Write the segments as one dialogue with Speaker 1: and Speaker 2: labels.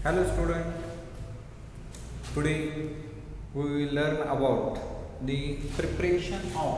Speaker 1: Hello student, today we will learn about the preparation of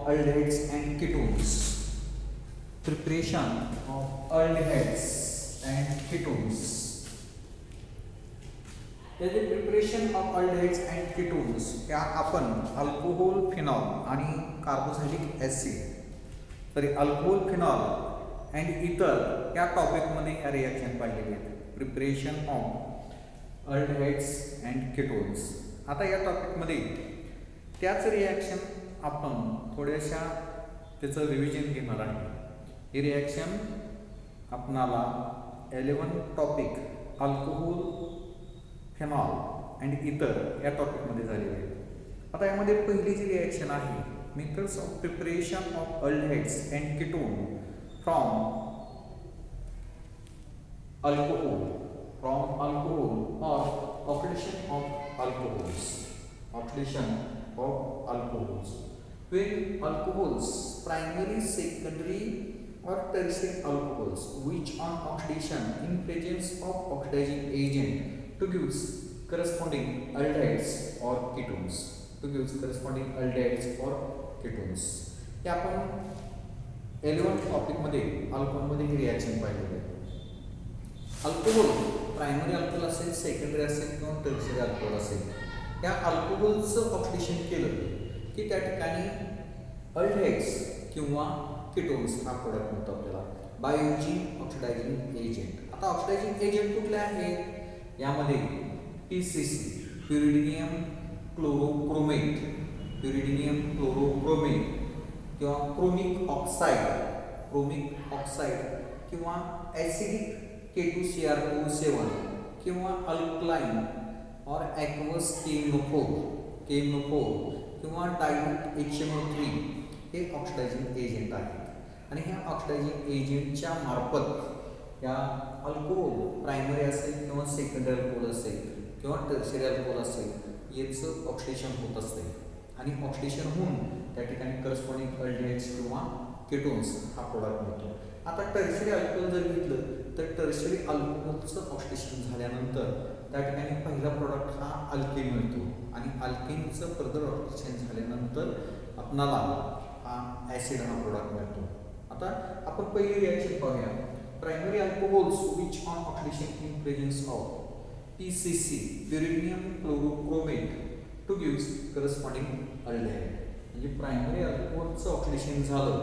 Speaker 1: aldehydes and ketones. Preparation of aldehydes and ketones. त्याचे preparation of aldehydes and ketones या आपण alcohol phenol आणि carboxylic acid alcohol phenol and इतर या टॉपिकमध्ये या reaction पाहिलेले आहेत. Preparation of aldehydes and ketones. आता या टॉपिकमध्ये त्याच रिॲक्शन आपण थोड्याशा त्याचं रिव्हिजन घेणार आहे. ही रिॲक्शन आपणाला 11 टॉपिक अल्कोहोल फिनॉल अँड इतर या टॉपिकमध्ये झालेले आहे. आता यामध्ये पहिली जी रिॲक्शन आहे methods of preparation of aldehydes and ketone from alcohol or oxidation of alcohols. When alcohols, primary, secondary or tertiary alcohols, which on oxidation in presence of oxidizing agent to gives corresponding aldehydes or ketones. हे आपण 11 टॉपिकमध्ये अल्कोहोलमध्ये ही reaction पाहिलेली आहे. Alcohol primary alcohol असेल, secondary असेल किंवा tertiary alcohol असेल, या अल्कोहोलचं oxidation केलं की त्या ठिकाणी अल्डेहाइड्स किंवा कीटोन्स हा प्रोडक्ट मिळतो आपल्याला बाय युजिंग ऑक्सिडायझिंग एजंट. आता ऑक्सिडायझिंग एजंट कुठले आहेत? यामध्ये PCC प्युरिडियम क्लोरोक्रोमेट किंवा क्रोमिक ऑक्साइड किंवा ॲसिडिक K2Cr27 किंवा अल्कलाइन और ॲक्वस केमनोफोर किंवा डायल्यूट HNO3 हे ऑक्सिडायझिंग एजंट आहेत. आणि ह्या ऑक्सिडायझिंग एजंटच्या मार्फत या अल्कोहोल प्रायमरी असेल किंवा सेकंडरी अल्कोहोल असेल किंवा टर्शियरी अल्कोहोल असेल याचं ऑक्सिडेशन होत असते. आणि ऑक्सिडेशन होऊन त्या ठिकाणी करस्पॉन्डिंग अल्डिहाइड्स किंवा कीटोन्स हा प्रोडक्ट मिळतो. आता टर्शियरी अल्कोहोल जर घेतलं तर टर्शियरी अल्कोहोलचं ऑक्सिडेशन झाल्यानंतर त्या ठिकाणी पहिला प्रोडक्ट हा अल्केन मिळतो. आणि अल्केनचं फर्दर ऑक्सिडेशन झाल्यानंतर आपणाला हा ॲसिड हा प्रोडक्ट मिळतो. आता आपण पहिली रिॲक्शन पाहूया. Primary alcohols which on oxidation in presence of PCC pyridinium chlorochromate to gives corresponding aldehyde. म्हणजे प्रायमरी अल्कोहोलचं ऑक्सिडेशन झालं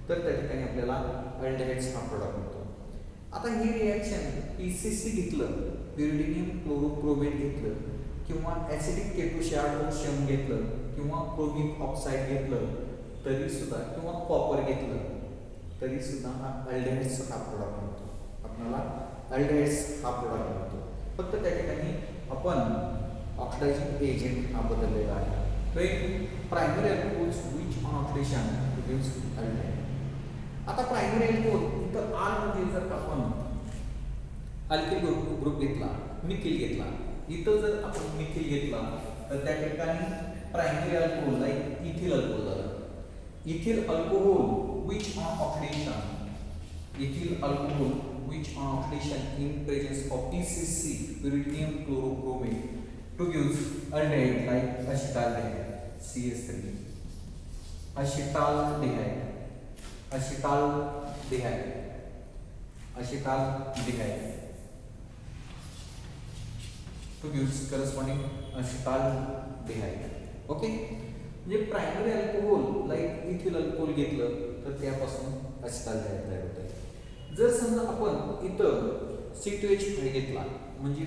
Speaker 1: तर त्या ठिकाणी आपल्याला अल्डिहाइड्स हा प्रोडक्ट मिळतो. आता ही रिॲक्शन PCC घेतलं, प्युरिडियम क्लोरोक्रोमेट घेतलं किंवा ॲसिडिक K2Cr27 घेतलं किंवा क्रोमिक ऑक्साईड घेतलं तरीसुद्धा किंवा कॉपर घेतलं तरीसुद्धा हा अल्डिहाइड्स हा प्रोडक्ट मिळतो. आपल्याला अल्डिहाइड्स हा प्रोडक्ट मिळतो. फक्त त्या ठिकाणी आपण ऑक्सिडायझिंग एजंट हा बदललेला आहे. Primary alcohols which on oxidation produce aldehyde. आता प्रायमरी अल्कोहोल इथं आरमध्ये जर आपण अल्किल ग्रुप घेतला, मिथिल घेतला, इथं जर आपण मिथिल घेतला तर त्या ठिकाणी primary alcohol like ethyl alcohol झालं. Ethyl alcohol which on oxidation in presence of PCC pyridinium chlorochromate to gives aldehyde like acetaldehyde CS3 acetaldehyde to gives corresponding acetaldehyde. Okay, म्हणजे primary alcohol like ethyl alcohol घेतलं तर त्यापासून acetaldehyde तयार होते. जर समजा आपण इथं C2H5 घेतला म्हणजे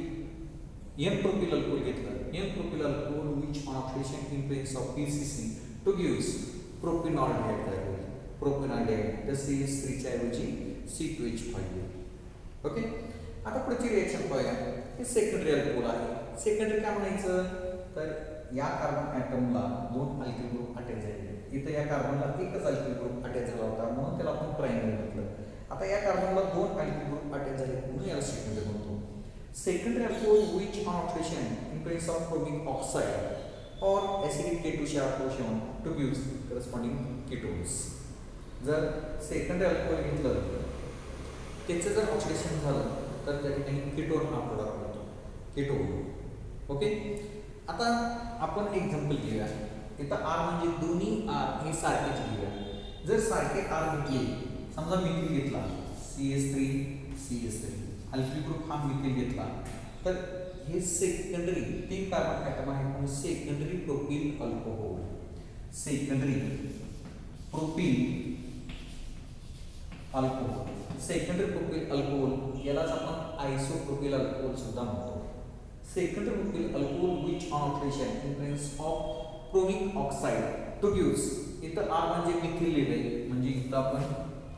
Speaker 1: N-प्रोपिल अल्कोहोल घेतलं, N propyl alcohol which on oxidation in presence of PCC to gives propionaldehyde तयार होईल. प्रोपिनॉल्डिहाइड तर CH3 च्या ऐवजी C2H5 येईल. ओके, आता पुढची रिॲक्शन पाहूया. हे सेकंडरी अल्कोहोल आहे. सेकंडरी काय म्हणायचं तर या कार्बन ॲटमला 2 अल्किल ग्रुप अटॅच झाले. इथं या कार्बनला एकच अल्किल ग्रुप अटॅच झाला होता म्हणून त्याला आपण प्रायमरी म्हटलं. आता या कार्बनला 2 अल्किल ग्रुप अटॅच झाले म्हणून याला सेकंडरी म्हणतो. Secondary alcohol which on oxidation in presence of chromic oxide or acidic K2Cr27 to gives corresponding ketones. जर सेकंडरी अल्कोहोल घेतलं त्याचं जर ऑक्सिडेशन झालं तर त्या ठिकाणी कीटोन हा प्रोडक्ट मिळतो, कीटोन. ओके. आता आपण एक्झाम्पल घेऊया. इथं आर म्हणजे दोन्ही आर हे सारखेच घेऊया. जर सारखे आर घेतले, समजा मिथिल घेतला CH3 अल्किल ग्रुप हा मिथिल घेतला, तर हे सेकंडरी 3 कार्बन ॲटम आहे म्हणून secondary propyl alcohol, secondary propyl alcohol, secondary propyl alcohol यालाच आपण आयसोप्रोपिल अल्कोहोल सुद्धा म्हणतो. Secondary propyl alcohol which on oxidation in presence of chromic oxide two gives. इथं आर म्हणजे मिथिल लिहिलंय, म्हणजे इथं आपण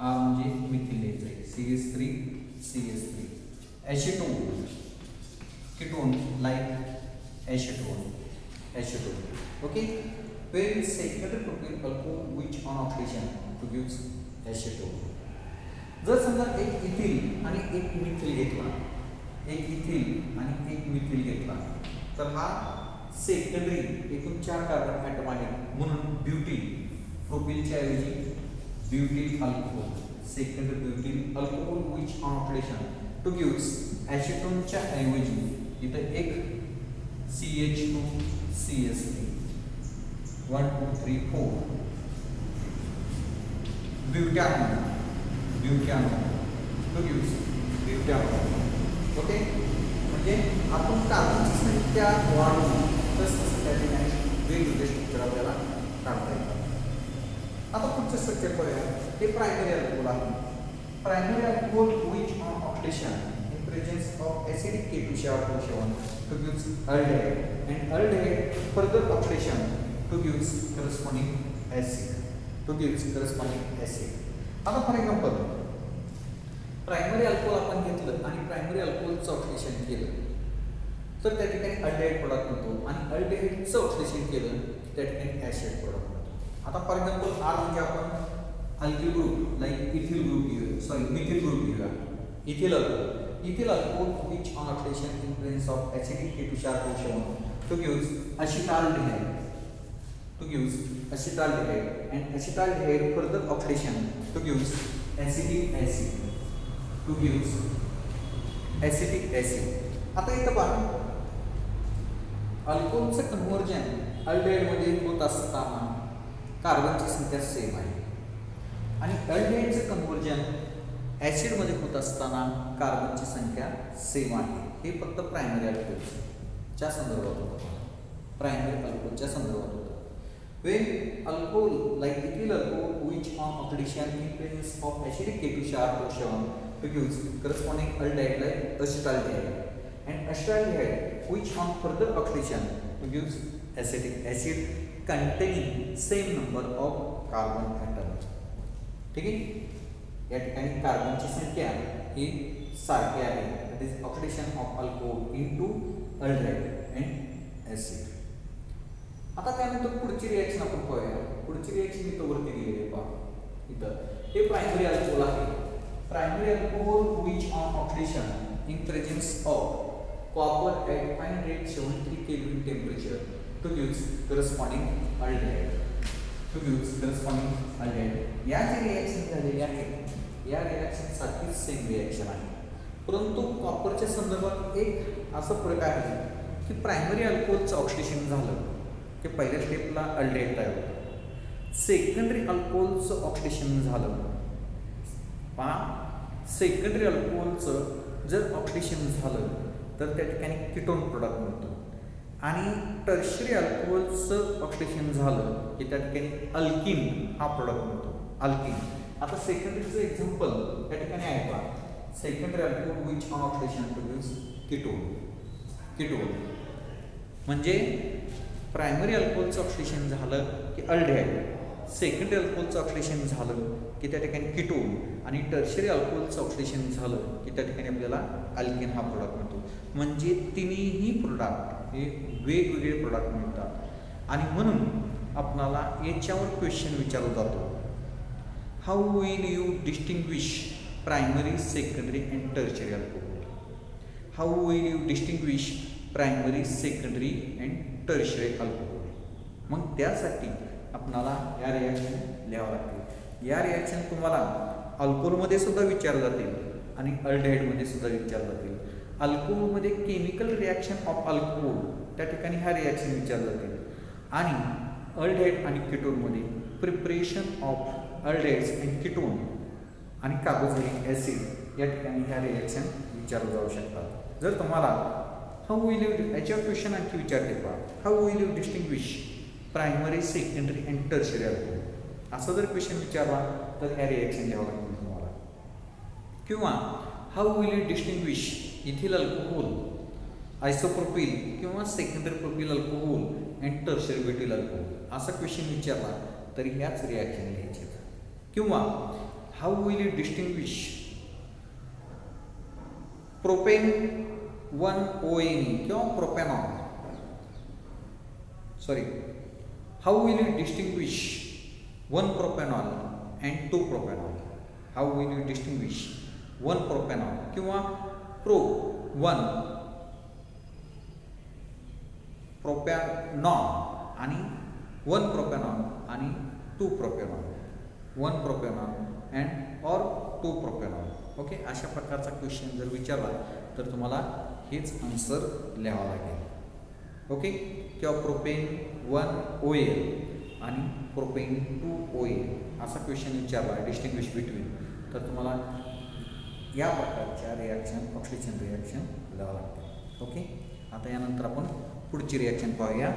Speaker 1: आर म्हणजे मिथिल लिहायचंय, CH3 acetone, ketone like acetone. Okay. when secondary propyl alcohol which on oxidation produce acetone. जर समजा एक इथिल आणि एक मिथिल घेतला, तर हा सेकंडरी एकूण 4 कार्बन ॲटम आहेत म्हणून ब्युटील, प्रोपिलच्या ऐवजी butyl alcohol, secondary butyl alcohol which on oxidation to gives ॲसिटोनच्या ऐवजी इथं एक CH2CH3 1 2 3 4 butanol to gives butanol. Okay. म्हणजे आपण कार्बनची संख्या वाढवून तसं त्या ठिकाणी वेगवेगळे स्ट्रक्चर आपल्याला काढता येतात. आता पुढचं स्ट्रक्चर पाहूया. हे प्रायमरी अल्कोहोल आहे. Primary alcohol which on oxidation in presence of acidic K2CR2 to gives aldehyde, and aldehyde further oxidation to gives corresponding acid. आता फॉर एक्झाम्पल प्रायमरी अल्कोहोल आपण घेतलं आणि प्रायमरी अल्कोहोलचं ऑक्सिडेशन केलं तर त्या ठिकाणी अल्डेहाइड प्रोडक्ट मिळतो, आणि अल्डेहाइडचं ऑक्सिडेशन केलं त्या ठिकाणी ॲसिड प्रोडक्ट मिळतो. आता फॉर एक्झाम्पल आर म्हणजे आपण alkyl group like methyl group घेऊया. Ethyl alcohol which on oxidation in presence of acidic K2CR2 to gives acetaldehyde, and acetaldehyde further oxidation to gives acetic acid. आता इथं पहा अल्कोहोलचं conversion aldehyde मध्ये होत असताना कार्बनची संख्या सेम आहे, आणि अल्डेहाइडचं कन्व्हर्जन ॲसिड मध्ये होत असताना कार्बनची संख्या सेम आहे. हे फक्त प्रायमरी अल्कोहोलच्या संदर्भात होतं, when alcohol like ethyl alcohol which on oxidation in presence of acidic K2CR2 to gives corresponding aldehyde like acetaldehyde, and acetaldehyde which on further oxidation to gives acetic acid containing same number of carbon atom. ठीक आहे. या ठिकाणी कार्बनची संख्या ही सारखी आहे, that is oxidation of alcohol into aldehyde and acid. आता त्यानंतर पुढची रिॲक्शन आपण पाहूया. पुढची रिॲक्शन इथं वरती दिलेली आहे पहा. इथं हे प्रायमरी अल्कोहोल आहे. Primary alcohol which on oxidation in presence of copper at 573 kelvin temperature to gives corresponding aldehyde. या जे रिॲक्शन झालेली आहे या रिॲक्शन सारखीच सेम रिॲक्शन आहे, परंतु कॉपरच्या संदर्भात एक असा फरक आहे की प्रायमरी अल्कोहोलचं ऑक्सिडेशन झालं की पहिल्या स्टेपला अल्डेहाइड तयार होतं, सेकंडरी अल्कोहोलचं ऑक्सिडेशन झालं पहा, सेकंडरी अल्कोहोलचं जर ऑक्सिडेशन झालं तर त्या ठिकाणी कीटोन प्रोडक्ट मिळतो, आणि टर्शरी अल्कोहोलचं ऑक्सिडेशन झालं की त्या ठिकाणी अल्किन हा प्रोडक्ट मिळतो, अल्किन. आता सेकंडरीचं एक्झाम्पल त्या ठिकाणी आहे पहा, secondary alcohol which on oxidation produce ketone. म्हणजे प्रायमरी अल्कोहोलचं ऑक्सिडेशन झालं की अल्डेहाइड, सेकंडरी अल्कोहोलचं ऑक्सिडेशन झालं की त्या ठिकाणी कीटोन, आणि टर्शरी अल्कोहोलचं ऑक्सिडेशन झालं की त्या ठिकाणी आपल्याला अल्किन हा प्रोडक्ट मिळतो. म्हणजे तिन्ही प्रोडक्ट हे वेगवेगळे प्रोडक्ट मिळतात, आणि म्हणून आपल्याला याच्यावर क्वेश्चन विचारला जातो, how will you distinguish primary, secondary and tertiary alcohol. How will you distinguish primary, secondary and tertiary alcohol. मग त्यासाठी आपणाला या रिॲक्शन लिहावं लागतील. या रिॲक्शन तुम्हाला अल्कोहोलमध्ये सुद्धा विचारले जातील आणि अल्डिहाइडमध्ये सुद्धा विचारलं जातील. अल्कोहोलमध्ये केमिकल रिॲक्शन ऑफ अल्कोहोल त्या ठिकाणी ह्या रिॲक्शन विचारलं जातील. आणि अल्डिहाइड आणि कीटोनमध्ये preparation of aldehydes and ketone आणि कार्बोक्सिलिक ॲसिड या ठिकाणी ह्या रिॲक्शन विचारलं जाऊ शकतात. जर तुम्हाला हाऊ विल यू याच्यावर क्वेश्चन आणखी विचारते पहा, how will you distinguish primary secondary and tertiary alcohol असं जर क्वेश्चन विचारला तर ह्या रिॲक्शन द्यावं लागतील तुम्हाला. किंवा how will you distinguish ethyl alcohol isopropyl किंवा secondary propyl alcohol and tertiary butyl alcohol असा क्वेश्चन विचारला तरी ह्याच रिॲक्शन घ्यायचे. किंवा how will you distinguish propane 1-ONE किंवा propanol how will you distinguish one propanol and two propanol. How will you distinguish one propanol किंवा propanol आणि 1-प्रोपॅनॉल आणि 2-प्रोपॅनॉल 1-प्रोपॅनॉल अँड और 2-प्रोपॅनॉल. ओके, अशा प्रकारचा क्वेश्चन जर विचारला तर तुम्हाला हेच आन्सर लिहावं लागेल. ओके, किंवा प्रोपेन 1-OL आणि प्रोपेन 2-OL असा क्वेश्चन विचारला डिस्टिंग्विश बिटवीन तर तुम्हाला या प्रकारच्या रिॲक्शन ऑक्सिजन रिॲक्शन लिहावं लागते. ओके, आता यानंतर आपण पुढची रिॲक्शन पाहूया.